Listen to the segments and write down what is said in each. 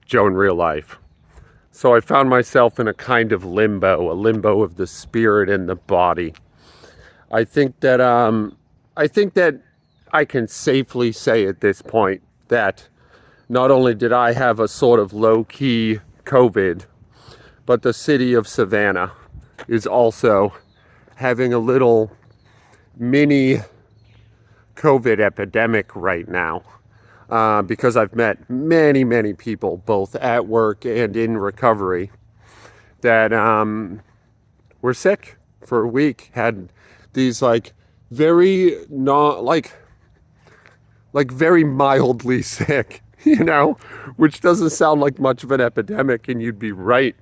Joe in real life. So I found myself in a kind of limbo, a limbo of the spirit and the body. I think that I can safely say at this point that not only did I have a sort of low-key COVID, but the city of Savannah is also having a little mini COVID epidemic right now. Because I've met many, many people, both at work and in recovery, that were sick for a week, had these very not very mildly sick, which doesn't sound like much of an epidemic, and you'd be right,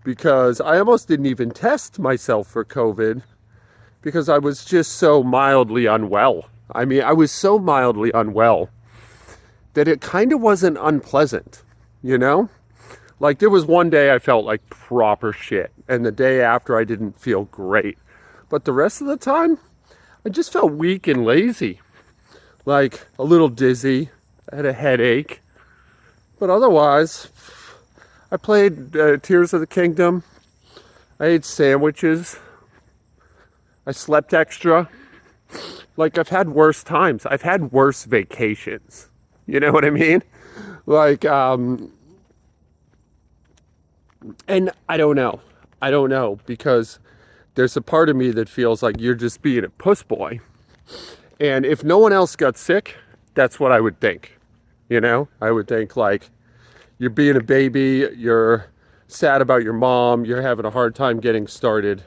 because I almost didn't even test myself for COVID because I was just so mildly unwell. I mean, I was so mildly unwell that it kind of wasn't unpleasant, Like, there was one day I felt like proper shit, and the day after I didn't feel great. But the rest of the time, I just felt weak and lazy. Like, a little dizzy, I had a headache. But otherwise, I played Tears of the Kingdom. I ate sandwiches. I slept extra. Like, I've had worse times. I've had worse vacations. You know what I mean? Like, and I don't know, because there's a part of me that feels like you're just being a puss boy. And if no one else got sick, that's what I would think. I would think, like, you're being a baby, you're sad about your mom, you're having a hard time getting started.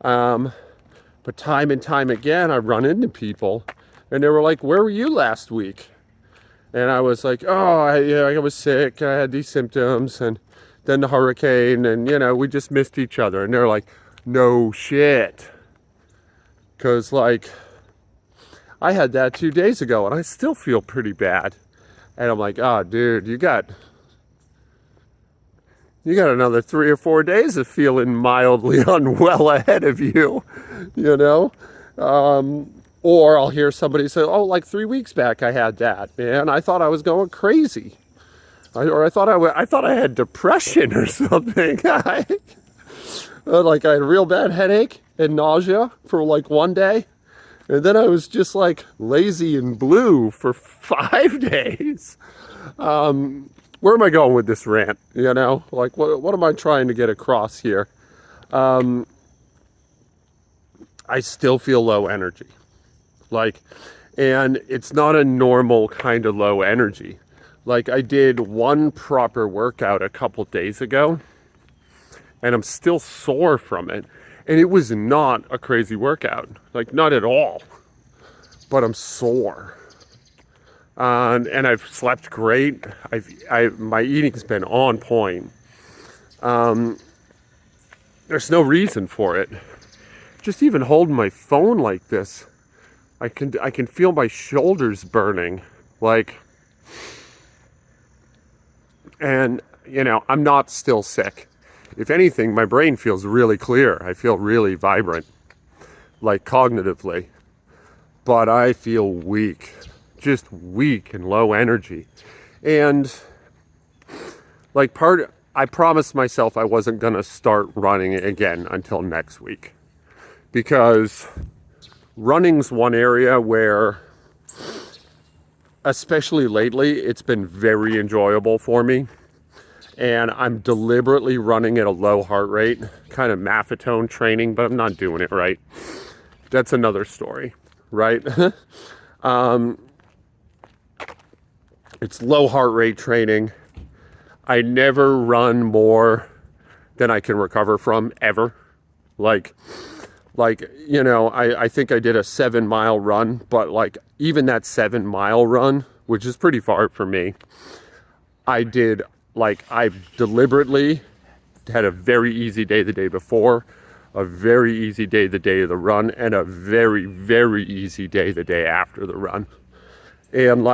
But time and time again, I run into people, and they were like, "Where were you last week?" And I was like, "Oh, I was sick. I had these symptoms, and then the hurricane, and we just missed each other." And they're like, "No shit," because I had that 2 days ago, and I still feel pretty bad. And I'm like, "Oh, dude, you got another 3 or 4 days of feeling mildly unwell ahead of you, Or I'll hear somebody say, "Oh, like 3 weeks back I had that, man. I thought I was going crazy. I thought I had depression or something." I had a real bad headache and nausea for 1 day. And then I was just lazy and blue for 5 days. Where am I going with this rant? What am I trying to get across here? I still feel low energy. And it's not a normal kind of low energy. I did one proper workout a couple days ago, and I'm still sore from it. And it was not a crazy workout, not at all. But I'm sore. And I've slept great. My eating's been on point. There's no reason for it. Just even holding my phone like this, I can feel my shoulders burning, and I'm not still sick. If anything, my brain feels really clear. I feel really vibrant, cognitively, but I feel weak, just weak and low energy. And I promised myself I wasn't gonna start running again until next week, because running's one area where, especially lately, it's been very enjoyable for me. And I'm deliberately running at a low heart rate, kind of maffetone training, but I'm not doing it right. That's another story, right? It's low heart rate training. I never run more than I can recover from, ever. I think I did a 7-mile run, but even that 7-mile run, which is pretty far for me, I deliberately had a very easy day the day before, a very easy day the day of the run, and a very, very easy day the day after the run. And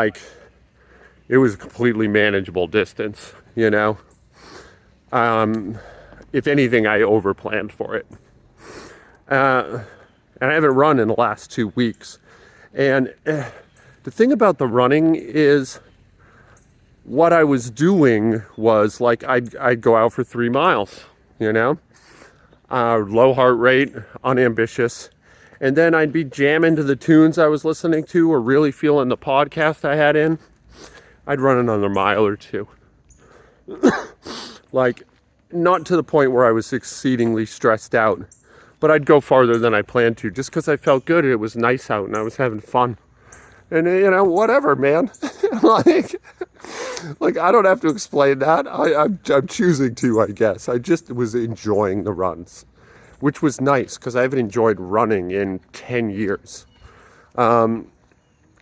it was a completely manageable distance, If anything, I overplanned for it. And I haven't run in the last 2 weeks. And the thing about the running is, what I was doing was like I'd go out for 3 miles, you know, low heart rate, unambitious. And then I'd be jamming to the tunes I was listening to or really feeling the podcast I had in. I'd run another mile or two. Like, not to the point where I was exceedingly stressed out, but I'd go farther than I planned to just because I felt good. It was nice out and I was having fun. And, you know, whatever, man. like, I don't have to explain that. I'm choosing to, I guess. I just was enjoying the runs, which was nice because I haven't enjoyed running in 10 years. And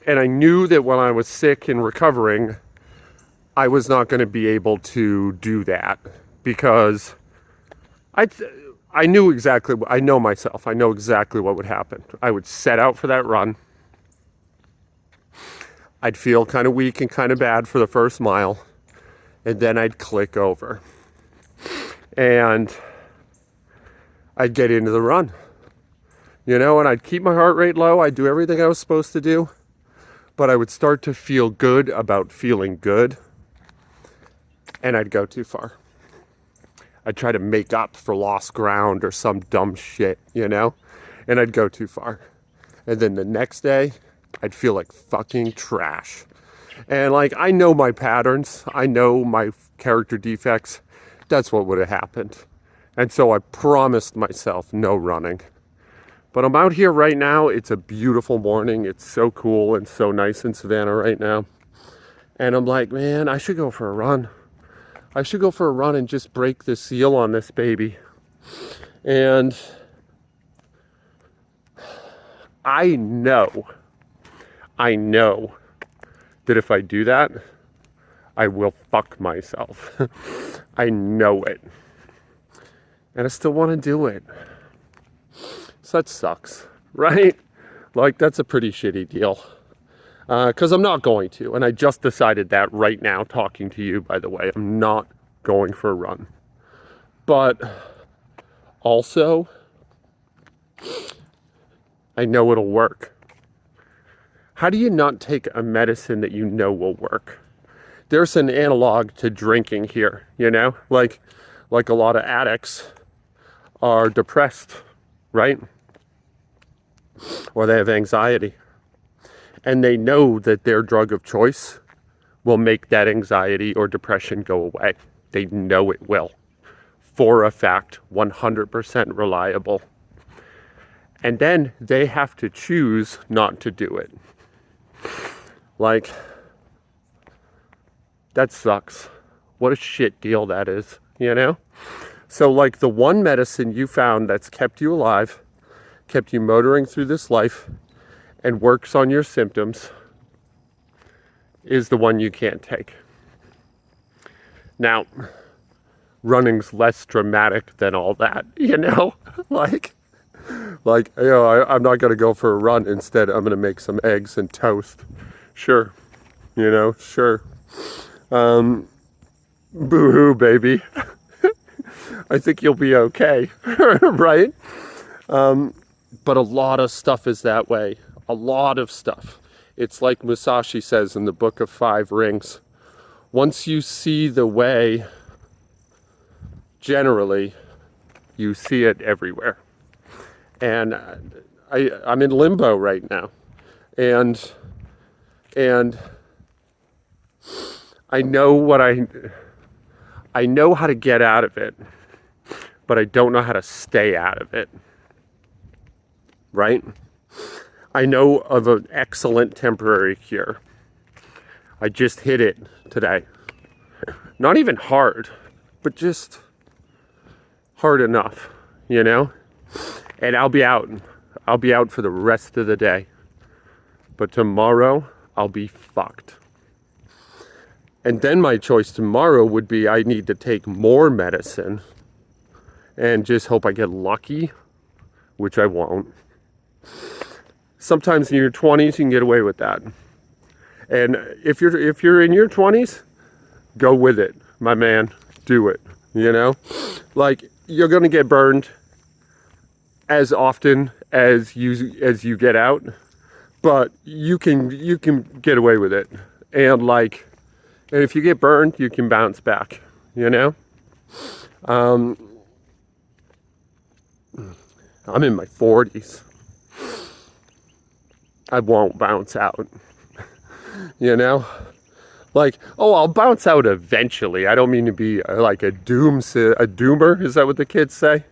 I knew that when I was sick and recovering, I was not going to be able to do that because I knew exactly, I know myself, I know exactly what would happen. I would set out for that run. I'd feel kind of weak and kind of bad for the first mile, and then I'd click over. And I'd get into the run, you know, and I'd keep my heart rate low. I'd do everything I was supposed to do, but I would start to feel good about feeling good, and I'd go too far. I'd try to make up for lost ground or some dumb shit, you know, and I'd go too far. And then the next day, I'd feel like fucking trash. And like, I know my patterns. I know my character defects. That's what would have happened. And so I promised myself no running. But I'm out here right now. It's a beautiful morning. It's so cool and so nice in Savannah right now. And I'm like, man, I should go for a run. I should go for a run and just break the seal on this baby. And I know that if I do that, I will fuck myself. I know it. And I still want to do it. So that sucks, right? Like, that's a pretty shitty deal. Because I'm not going to. And I just decided that right now, talking to you, by the way. I'm not going for a run. But also, I know it'll work. How do you not take a medicine that you know will work? There's an analog to drinking here, you know? Like a lot of addicts are depressed, right? Or they have anxiety. And they know that their drug of choice will make that anxiety or depression go away. They know it will. For a fact, 100% reliable. And then they have to choose not to do it. Like, that sucks. What a shit deal that is, you know? So like the one medicine you found that's kept you alive, kept you motoring through this life, and works on your symptoms is the one you can't take. Now, running's less dramatic than all that, you know? like, you know, I'm not going to go for a run. Instead, I'm going to make some eggs and toast. Sure. You know, sure. Boo-hoo, baby. I think you'll be okay, right? But a lot of stuff is that way. A lot of stuff. It's like Musashi says in the Book of Five Rings. Once you see the way, generally, you see it everywhere. And I'm in limbo right now. And I know I know how to get out of it, but I don't know how to stay out of it. Right? I know of an excellent temporary cure. I just hit it today. Not even hard, but just hard enough, you know? And I'll be out. I'll be out for the rest of the day. But tomorrow, I'll be fucked. And then my choice tomorrow would be I need to take more medicine and just hope I get lucky, which I won't. Sometimes in your 20s, you can get away with that. And if you're in your 20s, go with it, my man. Do it, you know? Like, you're going to get burned as often as you get out, but you can get away with it. And like, And if you get burned, you can bounce back, you know? I'm in my 40s. I won't bounce out, you know? Like, oh, I'll bounce out eventually. I don't mean to be like a doomer. Is that what the kids say?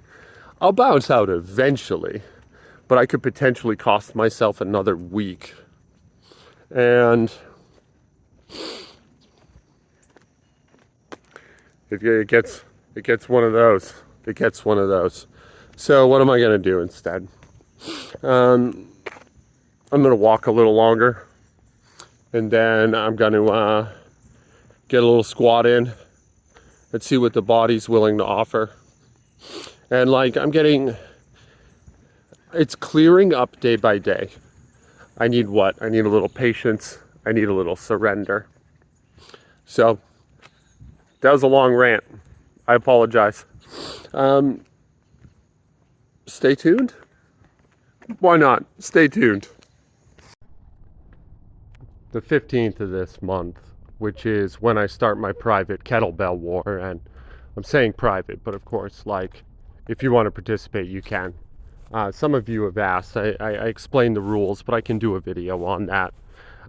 I'll bounce out eventually, but I could potentially cost myself another week. And it gets one of those. It gets one of those. So what am I going to do instead? I'm going to walk a little longer, and then I'm going to get a little squat in and see what the body's willing to offer. And like it's clearing up day by day. I need what? I need a little patience. I need a little surrender. So that was a long rant. I apologize. Stay tuned. Why not? Stay tuned. The 15th of this month, which is when I start my private kettlebell war, and I'm saying private, but of course, like, if you want to participate, you can. Some of you have asked. I explained the rules, but I can do a video on that.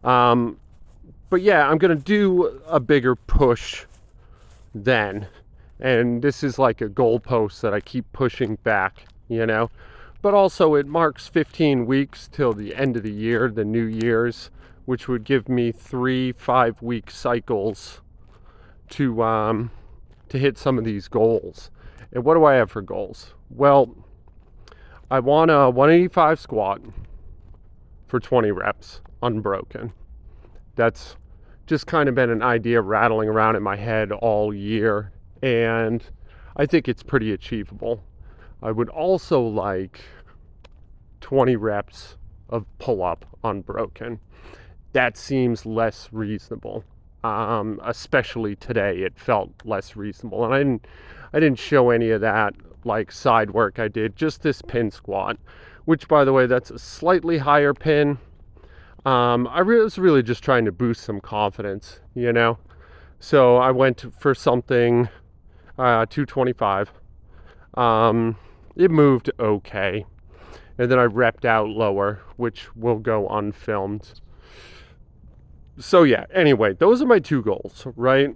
But yeah, I'm going to do a bigger push then. And this is like a goalpost that I keep pushing back, you know. But also it marks 15 weeks till the end of the year, the New Year's, which would give me 3 5-week cycles to hit some of these goals. And what do I have for goals? Well, I want a 185 squat for 20 reps, unbroken. That's just kind of been an idea rattling around in my head all year, and I think it's pretty achievable. I would also like 20 reps of pull-up unbroken. That seems less reasonable. Especially today, it felt less reasonable. And I didn't show any of that like side work I did, just this pin squat, which, by the way, that's a slightly higher pin. I was really just trying to boost some confidence, you know? So I went for something 225. It moved okay. And then I repped out lower, which will go unfilmed. So yeah, anyway, those are my 2 goals, right?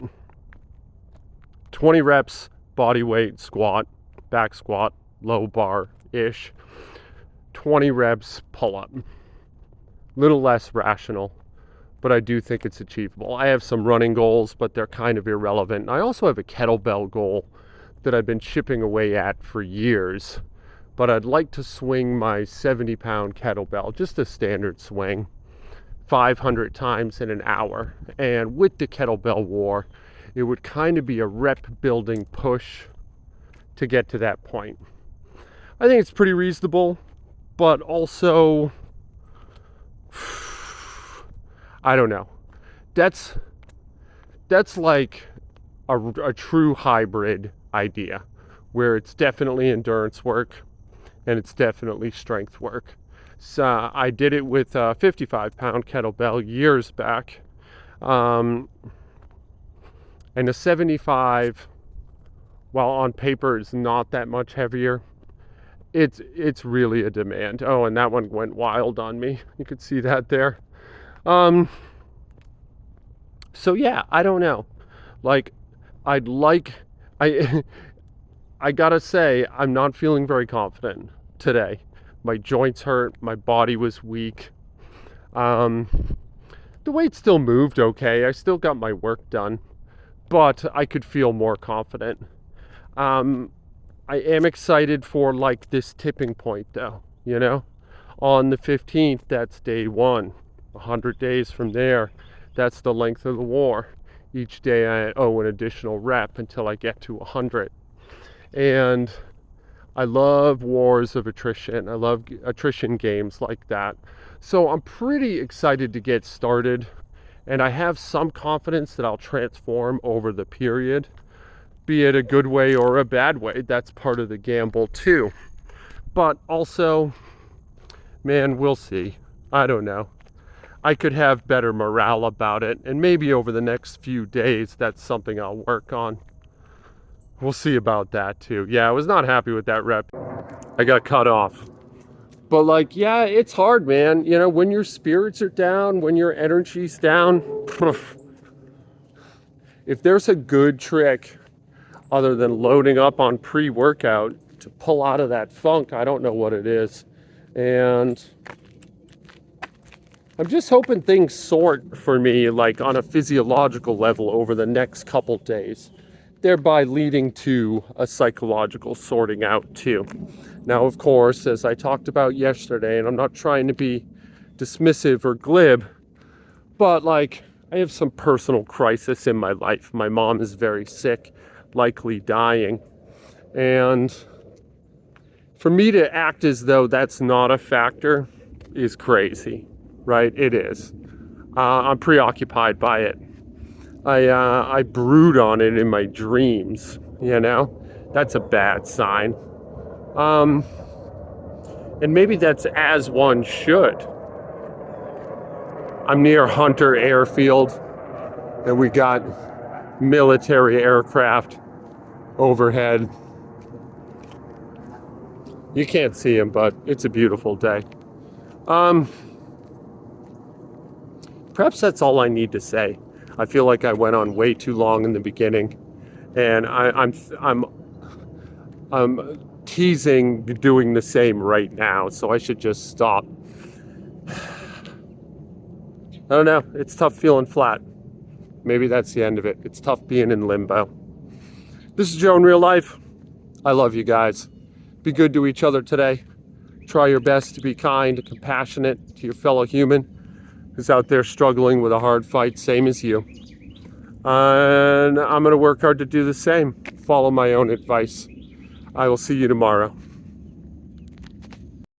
20 reps, body weight, squat, back squat, low bar-ish. 20 reps, pull-up. Little less rational, but I do think it's achievable. I have some running goals, but they're kind of irrelevant. And I also have a kettlebell goal that I've been chipping away at for years, but I'd like to swing my 70-pound kettlebell, just a standard swing, 500 times in an hour. And with the kettlebell war, it would kind of be a rep building push to get to that point. I think it's pretty reasonable, but also, I don't know. That's like a true hybrid idea, where it's definitely endurance work and it's definitely strength work. So I did it with a 55-pound kettlebell years back, and a 75, while on paper is not that much heavier, it's really a demand. Oh, and that one went wild on me. You could see that there. So yeah, I don't know. Like, I gotta say, I'm not feeling very confident today. My joints hurt, my body was weak. The weight still moved okay. I still got my work done, but I could feel more confident. I am excited for like this tipping point though, you know? On the 15th, that's day 1. 100 days from there, that's the length of the war. Each day I owe an additional rep until I get to 100. And I love wars of attrition. I love attrition games like that. So I'm pretty excited to get started. And I have some confidence that I'll transform over the period, be it a good way or a bad way. That's part of the gamble too. But also, man, we'll see. I don't know. I could have better morale about it. And maybe over the next few days, that's something I'll work on. We'll see about that too. Yeah, I was not happy with that rep. I got cut off. But like, yeah, it's hard, man. You know, when your spirits are down, when your energy's down, if there's a good trick other than loading up on pre-workout to pull out of that funk, I don't know what it is. And I'm just hoping things sort for me, like on a physiological level over the next couple days, thereby leading to a psychological sorting out too. Now, of course, as I talked about yesterday, and I'm not trying to be dismissive or glib, but like, I have some personal crisis in my life. My mom is very sick, likely dying. And for me to act as though that's not a factor is crazy, right? It is. I'm preoccupied by it. I brood on it in my dreams, you know? That's a bad sign. And maybe that's as one should. I'm near Hunter Airfield, and we got military aircraft overhead. You can't see them, but it's a beautiful day. Perhaps that's all I need to say. I feel like I went on way too long in the beginning, and I'm teasing doing the same right now, so I should just stop. I don't know. It's tough feeling flat. Maybe that's the end of it. It's tough being in limbo. This is Joe in real life. I love you guys. Be good to each other today. Try your best to be kind and compassionate to your fellow human who's out there struggling with a hard fight, same as you. And I'm going to work hard to do the same. Follow my own advice. I will see you tomorrow.